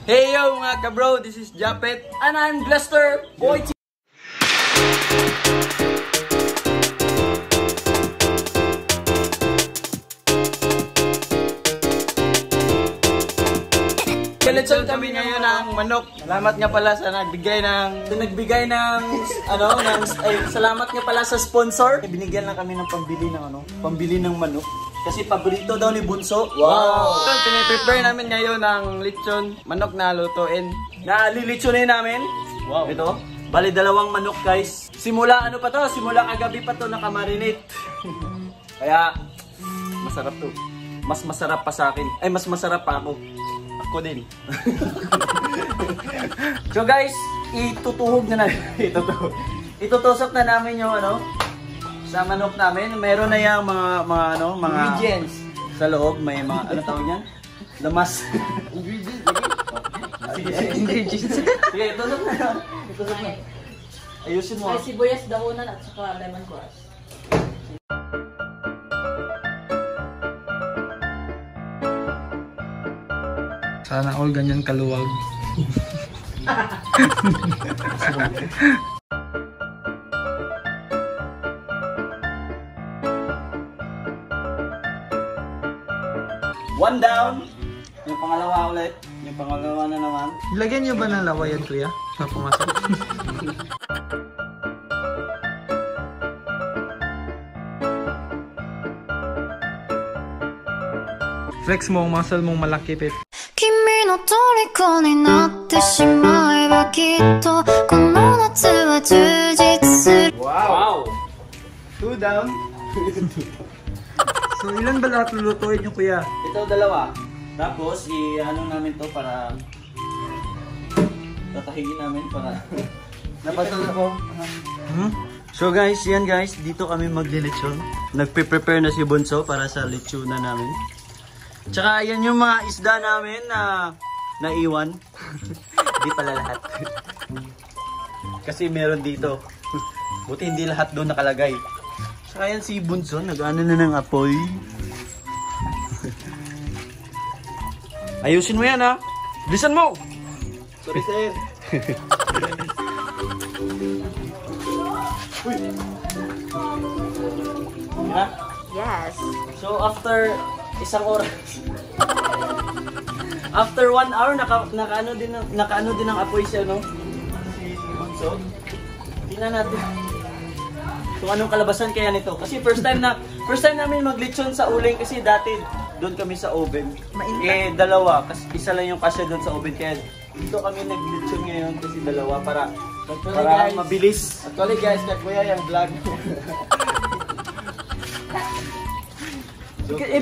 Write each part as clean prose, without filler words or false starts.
Hey yo mga kabro, this is Japet. And I'm Gluster Boy. Kalitsyon kami ngayon ng manok. Salamat nga pala sa nagbigay ng Salamat nga pala sa sponsor. Binigyan lang kami ng pambili ng manok. Kasi paborito daw ni Bunso. Wow! Piniprepare namin ngayon ng lechon, manok na lutuin. Nalilitsunin namin. Wow! Ito, bali 2 manok guys. Simula kagabi pa to nakamarinate. Kaya, masarap to. Mas masarap pa sa akin. Ay, mas masarap pa ako. Ako din. So guys, itutusok na namin yung sa manok namin. Meron na yung mga Ingredients. Sa loob, may mga tawag niyan? Lamas. Ingredients. Sige, itusok na. Ayusin mo. May sibuyas, dahonan at saka lemongrass. Sana all ganyan kaluwag. One down. Yung pangalawa ulit. Yung pangalawa na naman. Lagyan niyo ba ng lawayan, kuya? Na pumasok. Flex mo ang muscle mong malaki, Pep. 君の虜になってしまえばきっとこの夏は充実する Wow! 2 down. So, ilan ba lahat lulutuin niyo, kuya? Ito 2. Tapos, namin to para tatahigin namin para Napatulog ko. So guys, yan guys, dito kami maglilitsyon. Nagpe-prepare na si Bunso para sa litsunan namin. Tsaka yan yung mga isda namin na naiwan. Hindi pala lahat. Kasi meron dito. Buti hindi lahat doon nakalagay. Tsaka yan si Bunso, nag-ano na ng apoy. Ayusin mo yan ha. Bilisan mo! Sorry sir. Uy. Yeah? Yes. So after isang oras, after 1 hour, nakaano din ang apoy siya, no? Si Bunso. Tingnan natin kung anong kalabasan kaya nito. Kasi first time namin maglechon sa uling kasi dati doon kami sa oven. Mainit. 2, kasi isa lang yung kasya doon sa oven. Kaya dito kami naglechon ngayon kasi 2 para guys, mabilis. Actually guys, kuya yung vlog.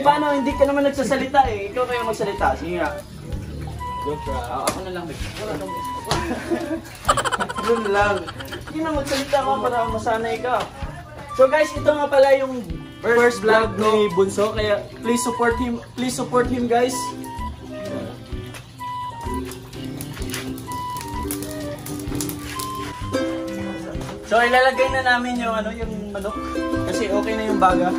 Paano? Hindi ka naman nagsasalita eh. Ikaw kayo magsalita. Sige nga. Ako na lang. Yun lang. Hindi na magsalita ka para masanay ka. So guys, ito nga pala yung first vlog ni Bunso. Kaya please support him. Please support him guys. So ilalagay na namin yung yung manok. Kasi okay na yung baga.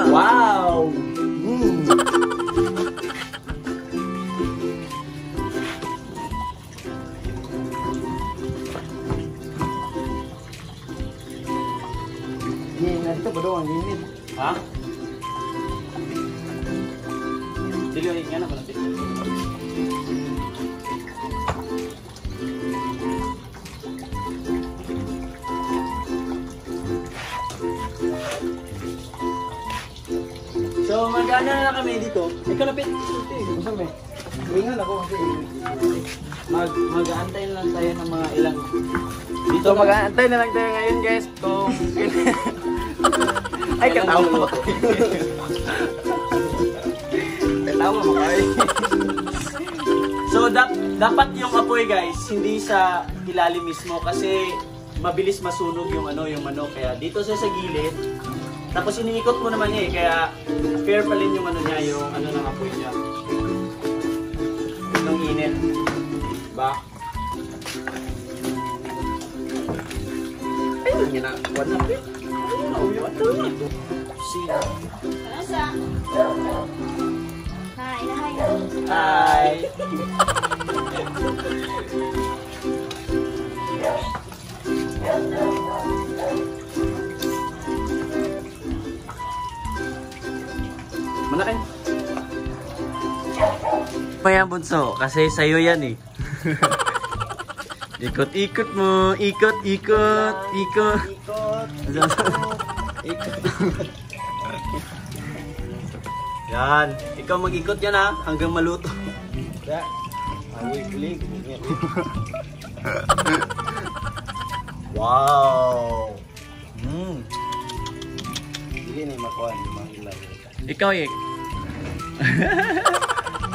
Wow! Ito ba doon? Ginit. Ha? Silyo, nga na pala. So, mag-ano na kami dito. Ikaw na, Pit. Gusto mo? Ringan ako kasi. Mag-aantay na lang tayo ng mga ilang. Dito mag-aantay na lang tayo ngayon guys. Kung... Ay, katawa mo. Katawa mo kayo. So, dapat yung apoy guys, hindi sa ilalim mismo kasi mabilis masunog yung manok. Kaya dito sa gilid. Tapos iniikot mo naman niya eh, kaya fair pa rin yung niya, yung ng apoy niya. Yung init. Ba? Ayun, ginagawa na rin. see. Hi. Hi. Manakin. Maya bunso, kasi sa'yo yan eh. Ikot-ikot mo, ikot. Yan, ikaw mag-ikot yan ha, hanggang maluto. Wow! Hindi na makuha. Ikaw eh.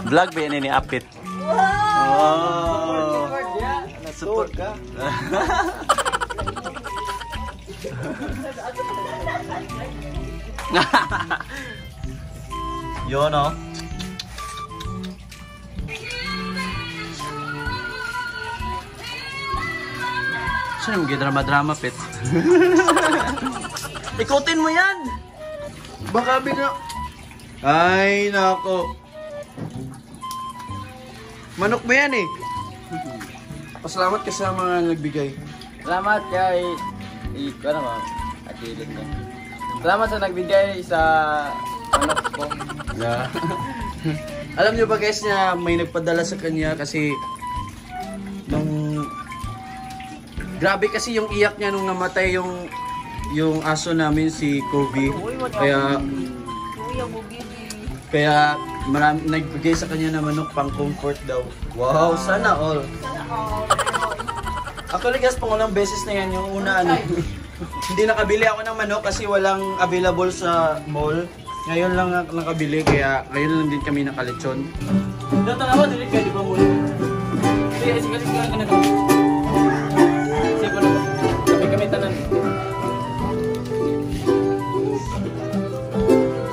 Vlog ba yan ni Apit? Wow! Support ka. Yun o. Saan yung drama-drama, Pit? Ikutin mo yan! Baka bigla... Ay, nako. Manok mo yan eh. Pasalamat ka sa mga nagbigay. Salamat kay... Ano ba? Akilit na. Salamat sa nagbigay sa anak ko. Yeah. Alam niyo ba guys na may nagpadala sa kanya kasi nung grabe kasi yung iyak niya nung namatay yung aso namin si Kobe. Kaya marami nagbigay sa kanya na manok pang comfort daw. Wow, sana all. Actually guys, pangulang beses na yan yung una ano. Hindi nakabili ako ng manok kasi walang available sa mall. Ngayon lang nakabili kaya ngayon lang din kami nakalechon. Dito na ako, dilit kayo, di ba muli? Sige ka na kami. Sige ko na ba? Kami tanan.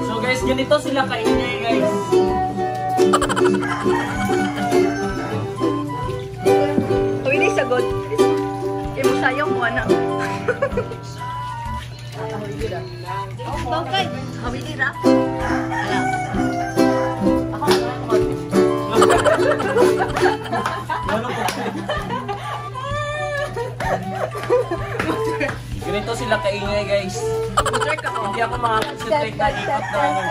So guys, ganito sila kaingay guys. Uy, di sagot. Imo sayang mo anak. Okay. Kami dira. Ganito sila kaingay guys. Hindi ako makakonsentrate na ikot na ano.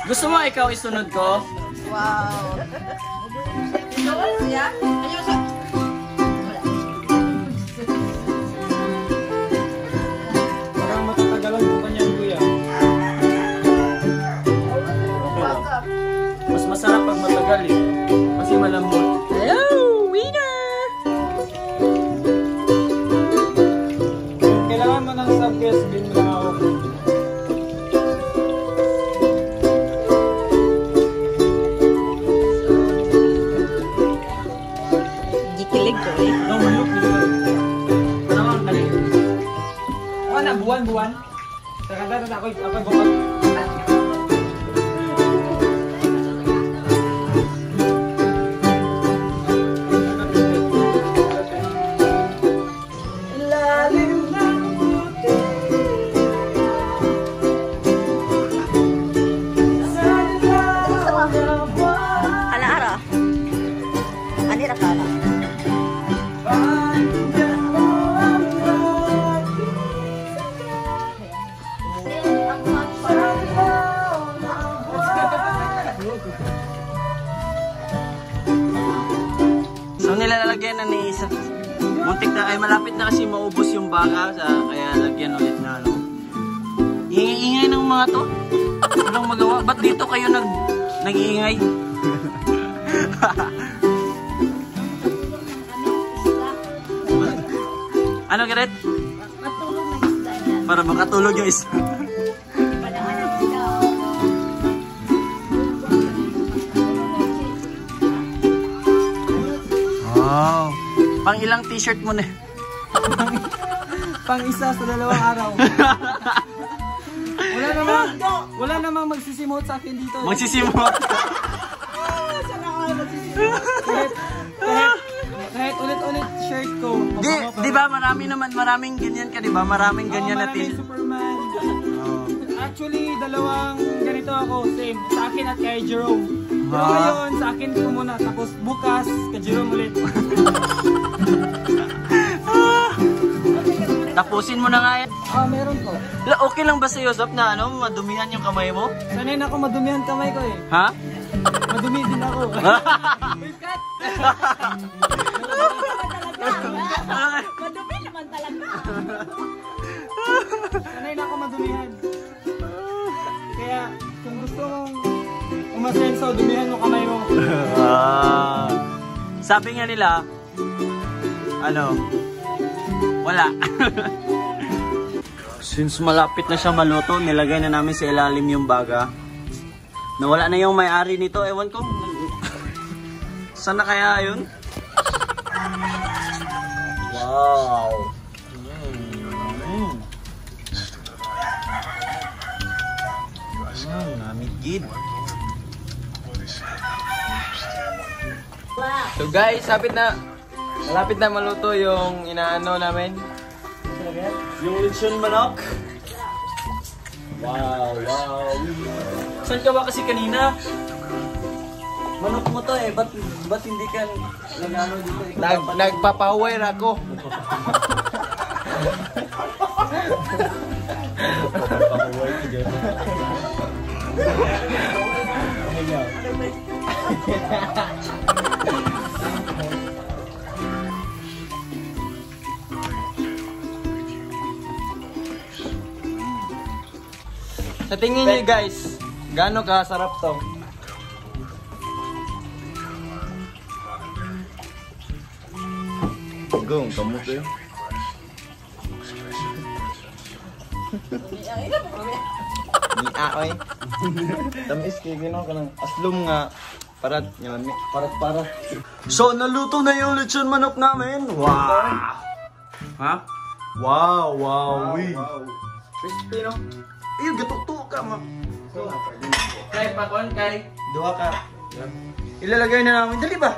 Gusto mo ikaw isunod ko? Wow. Ya? Ayo sa. Parang matatagalan ko kanya kuya. Mas masarap pag matagal eh. Kasi malambot. Hello, winner. Kailangan mo ng sub-guest bin mo lang ako. Gikilig ko eh. No, manok nila. Ano ang kalig? Ako na, buwan. Sakanda na ako bukas. Ala ara. Ani ra kala. So nilalagyan na ni isa. Muntik na ay malapit na kasi maubos yung baka kaya lagyan ulit na ano. Ingay-ingay ng mga to. Walang magawa. Ba't dito kayo nag-iingay? Ano Gareth? Matulog na isda yan. Para makatulog yung isa. Panaman ang isda. Wow. Pang ilang t-shirt mo na? Pang isa sa 2 araw. Wala namang magsisimot sa akin dito. Magsisimot. maraming ganyan ka, di ba? Maraming ganyan na Maraming Superman. Actually, dalawang ganito ako, same. Sa akin at kay Jerome. Pero ngayon, sa akin ko muna. Tapos bukas, kay Jerome ulit. Tapusin mo na nga yan. Meron po. Okay lang ba sa'yo, Zap, na madumihan yung kamay mo? Sanay na ako madumihan kamay ko eh. Ha? Madumi din ako. Madumi naman talaga. Sanay na ako madumihan. Kaya, kung gusto mong umasenso, dumihan mo kamay mo. Sabi nga nila, wala. Since malapit na siya maluto, nilagay na namin sa ilalim yung baga. Nawala na yung may-ari nito, ewan ko. Saan na kaya yun? Wow! Namigid. So guys, malapit na maluto yung inaano namin. Yung lechon manok. Wow. Saan ka ba kasi kanina? Manok mo to eh, ba't hindi ka nag-ano dito? Nagpapower ako. Sa tingin niyo guys, gaano kasarap to? Gong, kamu to yun. Ni aoy. Tamis kay gino kanang aslum nga parat nyon. Parat. So, naluto na yung lechon manok namin. Wow! Ha? Wow. Crispy no? Ayun, gatuto ka ma. Kay pakon kay. Duha ka. Ilalagay na namin. Dali ba?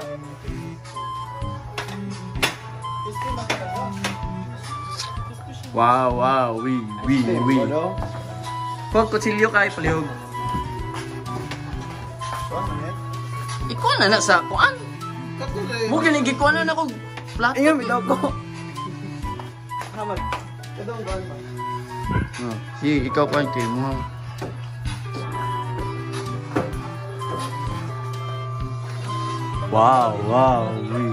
Wow. Wee. Pag kutsilyo kay palihog. Ikaw na sa kuan. Mo kinigi kuan na ako. Plato. Ingon bitaw ko. Hamag. Kadong kuan ba? Sige, ikaw kuan kay mo. Wow. Wee.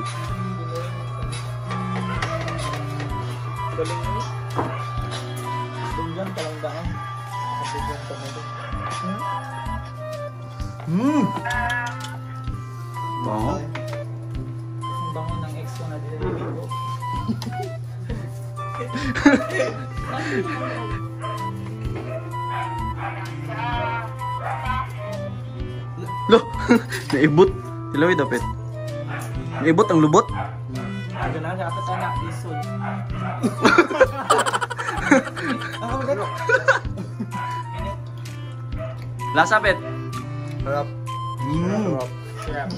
Bango. Ang bango ng ex ko na dinilibig ko. Lo, naibot. Hilawid dapat. Naibot ang lubot. Ganahan sa atas anak, isod. Lasa pet. Harap. Sarap.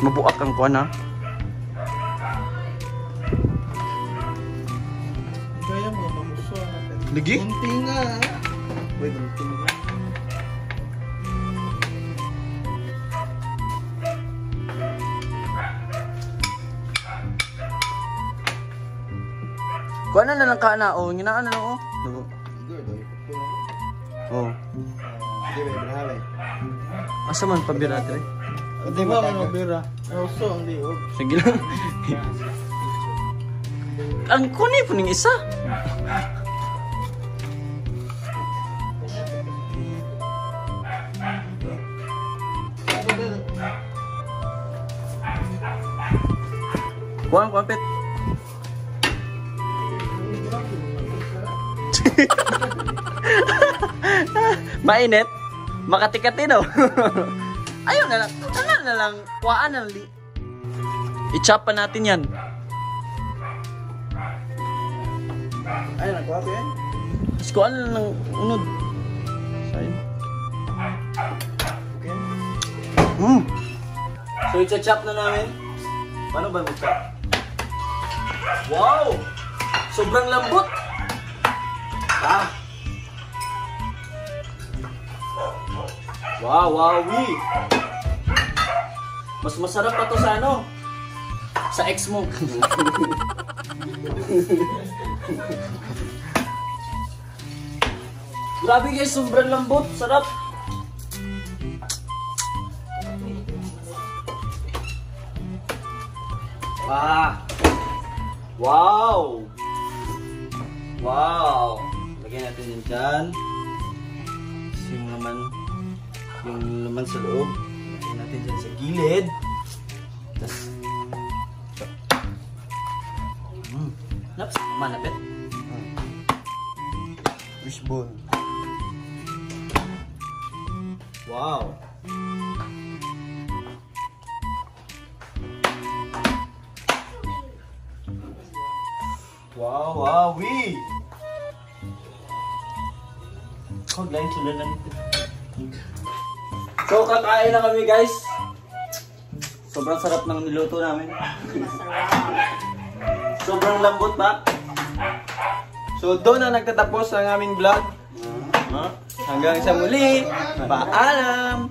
Mabuak ang kuan ha. Kaya mo, mamuso natin. Lagi? Kunti nga. Wait, tingin. Kuan na lang ka na. Oh, ginaan na lang oh. Oh. Asa man pabira dire? Di ba mo bira? Oso ang liog. Sige lang. Ang kunay po ning isa. Kuan pet. Mainit. Makati-kati daw. Ayun na lang. Ano na lang. Kuhaan na lang. I-chop pa natin yan. Ay, nakuha ko yan. Tapos kuhaan na lang unod. Sayang. Okay. So, i-chop na namin. Paano ba mag-chop? Wow! Sobrang lambot! Ah! Wow, wowie! Mas masarap pa to sa ano? Sa ex mo. Grabe guys, sobrang lambot. Sarap. Ah! Wow! Wow! Lagyan natin yun dyan. Yung laman sa loob. Lagyan natin dyan sa gilid. Tapos, naps, manapit. Wishbone. Wow! Wow, wowie! Huwag lang sulanan nito. So, kakain na kami guys. Sobrang sarap ng niluto namin. Sobrang lambot ba? So doon na nagtatapos ang aming vlog. Hanggang sa muli. Paalam!